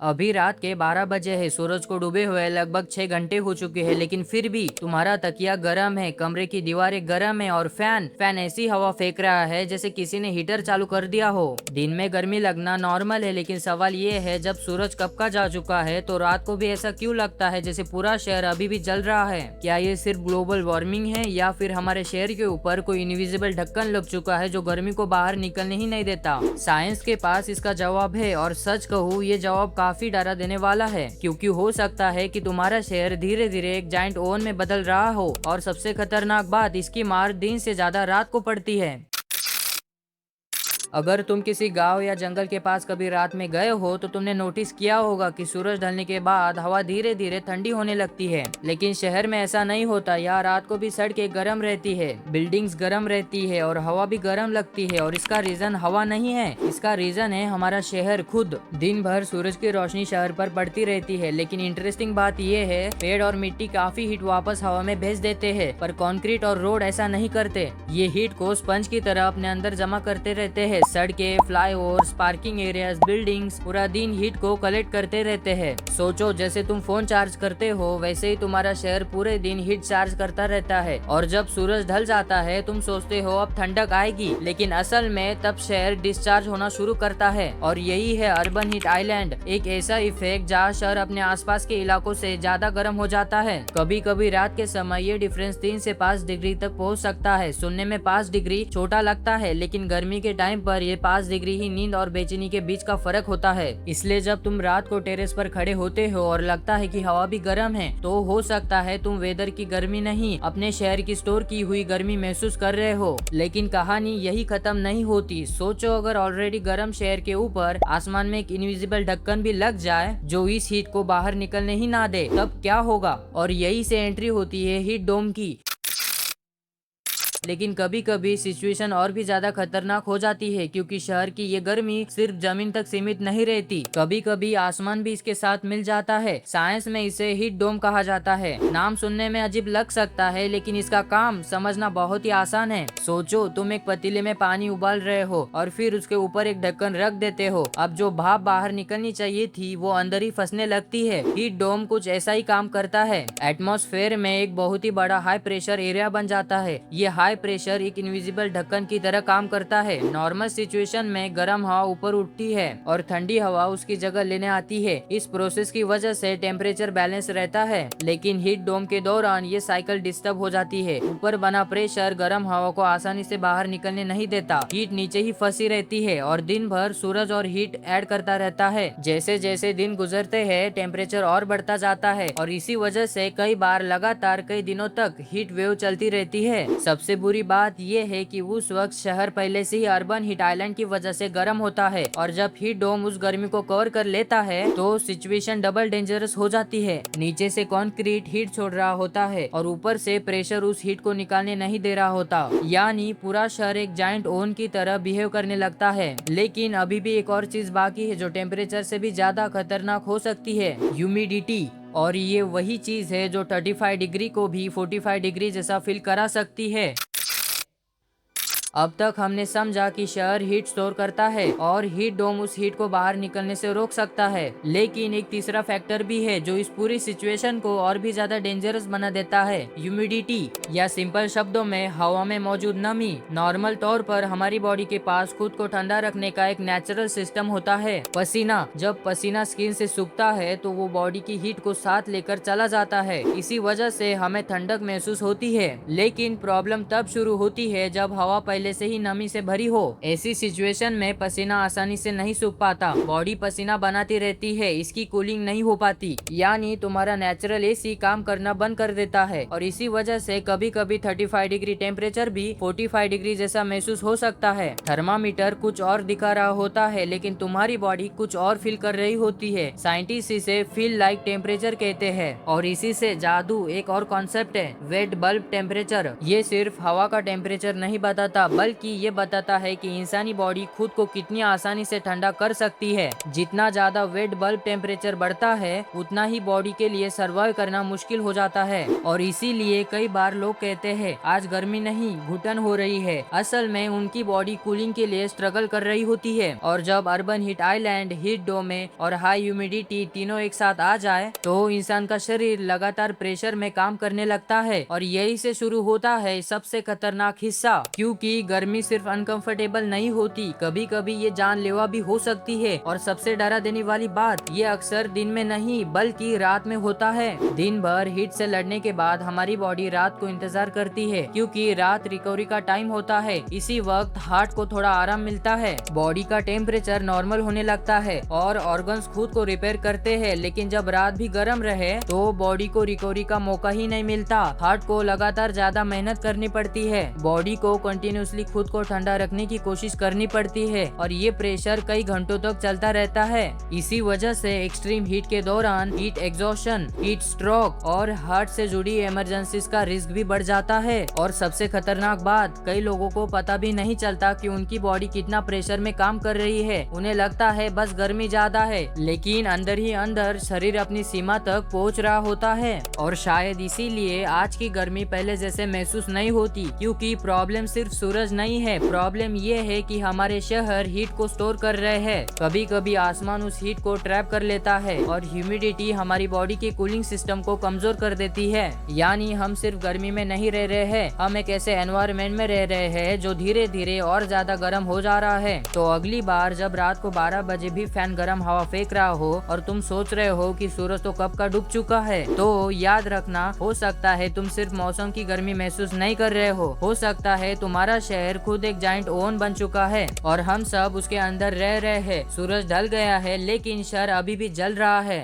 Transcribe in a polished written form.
अभी रात के 12 बजे है। सूरज को डूबे हुए लगभग 6 घंटे हो चुके हैं, लेकिन फिर भी तुम्हारा तकिया गर्म है, कमरे की दीवारें गर्म है और फैन ऐसी हवा फेंक रहा है जैसे किसी ने हीटर चालू कर दिया हो। दिन में गर्मी लगना नॉर्मल है, लेकिन सवाल ये है जब सूरज कब का जा चुका है तो रात को भी ऐसा क्यों लगता है जैसे पूरा शहर अभी भी जल रहा है। क्या ये सिर्फ ग्लोबल वार्मिंग है या फिर हमारे शहर के ऊपर कोई इनविजिबल ढक्कन लग चुका है जो गर्मी को बाहर निकलने ही नहीं देता। साइंस के पास इसका जवाब है, और सच कहूँ ये जवाब काफी डरा देने वाला है, क्योंकि हो सकता है कि तुम्हारा शहर धीरे धीरे एक जाइंट ओवन में बदल रहा हो, और सबसे खतरनाक बात, इसकी मार दिन से ज्यादा रात को पड़ती है। अगर तुम किसी गांव या जंगल के पास कभी रात में गए हो तो तुमने नोटिस किया होगा कि सूरज ढलने के बाद हवा धीरे धीरे ठंडी होने लगती है। लेकिन शहर में ऐसा नहीं होता। यहाँ रात को भी सड़कें गर्म रहती है, बिल्डिंग्स गर्म रहती है और हवा भी गर्म लगती है। और इसका रीजन हवा नहीं है, इसका रीजन है हमारा शहर खुद। दिन भर सूरज की रोशनी शहर पर पड़ती रहती है, लेकिन इंटरेस्टिंग बात यह है पेड़ और मिट्टी काफी हीट वापस हवा में भेज देते हैं, पर कंक्रीट और रोड ऐसा नहीं करते। ये हीट को स्पंज की तरह अपने अंदर जमा करते रहते हैं। सड़कें, फ्लाईओवर्स, पार्किंग एरियाज, बिल्डिंग्स पूरा दिन हीट को कलेक्ट करते रहते हैं। सोचो, जैसे तुम फोन चार्ज करते हो वैसे ही तुम्हारा शहर पूरे दिन हीट चार्ज करता रहता है। और जब सूरज ढल जाता है तुम सोचते हो अब ठंडक आएगी, लेकिन असल में तब शहर डिस्चार्ज होना शुरू करता है। और यही है अर्बन हीट आइलैंड, एक ऐसा इफेक्ट जहाँ शहर अपने आसपास के इलाकों से ज्यादा गर्म हो जाता है। कभी कभी रात के समय ये डिफरेंस 3 से 5 डिग्री तक पहुँच सकता है। सुनने में 5 डिग्री छोटा लगता है, लेकिन गर्मी के टाइम पर ये 5 डिग्री ही नींद और बेचैनी के बीच का फर्क होता है। इसलिए जब तुम रात को टेरेस पर खड़े होते हो और लगता है कि हवा भी गर्म है, तो हो सकता है तुम वेदर की गर्मी नहीं, अपने शहर की स्टोर की हुई गर्मी महसूस कर रहे हो। लेकिन कहानी यही खत्म नहीं होती। सोचो, अगर ऑलरेडी गर्म शहर के ऊपर आसमान में एक इनविजिबल ढक्कन भी लग जाए जो इस हीट को बाहर निकलने ही ना दे, तब क्या होगा। और यही से एंट्री होती है हीट डोम की। लेकिन कभी कभी सिचुएशन और भी ज्यादा खतरनाक हो जाती है, क्योंकि शहर की ये गर्मी सिर्फ जमीन तक सीमित नहीं रहती, कभी कभी आसमान भी इसके साथ मिल जाता है। साइंस में इसे हीट डोम कहा जाता है। नाम सुनने में अजीब लग सकता है, लेकिन इसका काम समझना बहुत ही आसान है। सोचो, तुम एक पतीले में पानी उबाल रहे हो और फिर उसके ऊपर एक ढक्कन रख देते हो। अब जो भाप बाहर निकलनी चाहिए थी वो अंदर ही फंसने लगती है। हीट डोम कुछ ऐसा ही काम करता है। एटमॉस्फेयर में एक बहुत ही बड़ा हाई प्रेशर एरिया बन जाता है। ये हाई प्रेशर एक इनविजिबल ढक्कन की तरह काम करता है। नॉर्मल सिचुएशन में गर्म हवा ऊपर उठती है और ठंडी हवा उसकी जगह लेने आती है। इस प्रोसेस की वजह से टेम्परेचर बैलेंस रहता है, लेकिन हीट डोम के दौरान ये साइकिल डिस्टर्ब हो जाती है। ऊपर बना प्रेशर गर्म हवा को आसानी से बाहर निकलने नहीं देता। हीट नीचे ही फंसी रहती है और दिन भर सूरज और हीट ऐड करता रहता है। जैसे जैसे दिन गुजरते हैं टेम्परेचर और बढ़ता जाता है, और इसी वजह से कई बार लगातार कई दिनों तक हीट वेव चलती रहती है। सबसे बुरी बात यह है कि उस वक्त शहर पहले से ही अर्बन हीट आइलैंड की वजह से गर्म होता है, और जब हीट डोम उस गर्मी को कवर कर लेता है तो सिचुएशन डबल डेंजरस हो जाती है। नीचे से कंक्रीट हीट छोड़ रहा होता है और ऊपर से प्रेशर उस हीट को निकालने नहीं दे रहा होता, यानी पूरा शहर एक जाइंट ओवन की तरह बिहेव करने लगता है। लेकिन अभी भी एक और चीज बाकी है जो टेम्परेचर से भी ज्यादा खतरनाक हो सकती है, ह्यूमिडिटी। और ये वही चीज है जो 35 डिग्री को भी 45 डिग्री जैसा फील करा सकती है। अब तक हमने समझा कि शहर हीट स्टोर करता है और हीट डोम उस हीट को बाहर निकलने से रोक सकता है। लेकिन एक तीसरा फैक्टर भी है जो इस पूरी सिचुएशन को और भी ज्यादा डेंजरस बना देता है, ह्यूमिडिटी, या सिंपल शब्दों में हवा में मौजूद नमी। नॉर्मल तौर पर हमारी बॉडी के पास खुद को ठंडा रखने का एक नेचुरल सिस्टम होता है, पसीना। जब पसीना स्किन से सूखता है तो वो बॉडी की हीट को साथ लेकर चला जाता है। इसी वजह से हमें ठंडक महसूस होती है। लेकिन प्रॉब्लम तब शुरू होती है जब हवा पहले से ही नमी से भरी हो। ऐसी सिचुएशन में पसीना आसानी से नहीं सूख पाता, बॉडी पसीना बनाती रहती है, इसकी कूलिंग नहीं हो पाती, यानी तुम्हारा नेचुरल एसी काम करना बंद कर देता है। और इसी वजह से कभी कभी 35 डिग्री टेम्परेचर भी 45 डिग्री जैसा महसूस हो सकता है। थर्मामीटर कुछ और दिखा रहा होता है, लेकिन तुम्हारी बॉडी कुछ और फील कर रही होती है। साइंटिस्ट इसे फील लाइक टेम्परेचर कहते हैं। और इसी से जादू एक और कॉन्सेप्ट है, वेट बल्ब टेम्परेचर। ये सिर्फ हवा का टेम्परेचर नहीं बताता, बल्कि ये बताता है कि इंसानी बॉडी खुद को कितनी आसानी से ठंडा कर सकती है। जितना ज्यादा वेट बल्ब टेम्परेचर बढ़ता है उतना ही बॉडी के लिए सर्वाइव करना मुश्किल हो जाता है और इसीलिए कई बार लोग कहते हैं आज गर्मी नहीं घुटन हो रही है। असल में उनकी बॉडी कूलिंग के लिए स्ट्रगल कर रही होती है। और जब अर्बन हीट आइलैंड, हीट डोमे और हाई ह्यूमिडिटी तीनों एक साथ आ जाए तो इंसान का शरीर लगातार प्रेशर में काम करने लगता है और यही से शुरू होता है सबसे खतरनाक हिस्सा। क्योंकि गर्मी सिर्फ अनकंफर्टेबल नहीं होती, कभी कभी ये जानलेवा भी हो सकती है। और सबसे डरा देने वाली बात ये अक्सर दिन में नहीं बल्कि रात में होता है। दिन भर हीट से लड़ने के बाद हमारी बॉडी रात को इंतजार करती है क्योंकि रात रिकवरी का टाइम होता है। इसी वक्त हार्ट को थोड़ा आराम मिलता है, बॉडी का टेम्परेचर नॉर्मल होने लगता है और ऑर्गन्स खुद को रिपेयर करते हैं। लेकिन जब रात भी गर्म रहे तो बॉडी को रिकवरी का मौका ही नहीं मिलता। हार्ट को लगातार ज्यादा मेहनत करनी पड़ती है, बॉडी को कंटिन्यूअसली खुद को ठंडा रखने की कोशिश करनी पड़ती है और ये प्रेशर कई घंटों तक चलता रहता है। इसी वजह से एक्सट्रीम हीट के दौरान हीट एग्जॉशन, हीट स्ट्रोक और हार्ट से जुड़ी इमरजेंसीज का रिस्क भी बढ़ जाता है। और सबसे खतरनाक बात, कई लोगों को पता भी नहीं चलता कि उनकी बॉडी कितना प्रेशर में काम कर रही है। उन्हें लगता है बस गर्मी ज्यादा है, लेकिन अंदर ही अंदर शरीर अपनी सीमा तक पहुंच रहा होता है। और शायद इसीलिए आज की गर्मी पहले जैसे महसूस नहीं होती, क्योंकि प्रॉब्लम सिर्फ सूरज नहीं है, प्रॉब्लम ये है कि हमारे शहर हीट को स्टोर कर रहे हैं। कभी कभी आसमान उस हीट को ट्रैप कर लेता है और ह्यूमिडिटी हमारी बॉडी के कूलिंग सिस्टम को कमजोर कर देती है। यानी हम सिर्फ गर्मी में नहीं रह रहे हैं, हम एक ऐसे एनवायरनमेंट में रह रहे हैं जो धीरे धीरे और ज्यादा गर्म हो जा रहा है। तो अगली बार जब रात को 12 बजे भी फैन गर्म हवा फेंक रहा हो और तुम सोच रहे हो कि सूरज तो कब का डूब चुका है, तो याद रखना हो सकता है तुम सिर्फ मौसम की गर्मी महसूस नहीं कर रहे हो सकता है तुम्हारा शहर खुद एक जाइंट ओवन बन चुका है और हम सब उसके अंदर रह रहे हैं। सूरज ढल गया है लेकिन शहर अभी भी जल रहा है।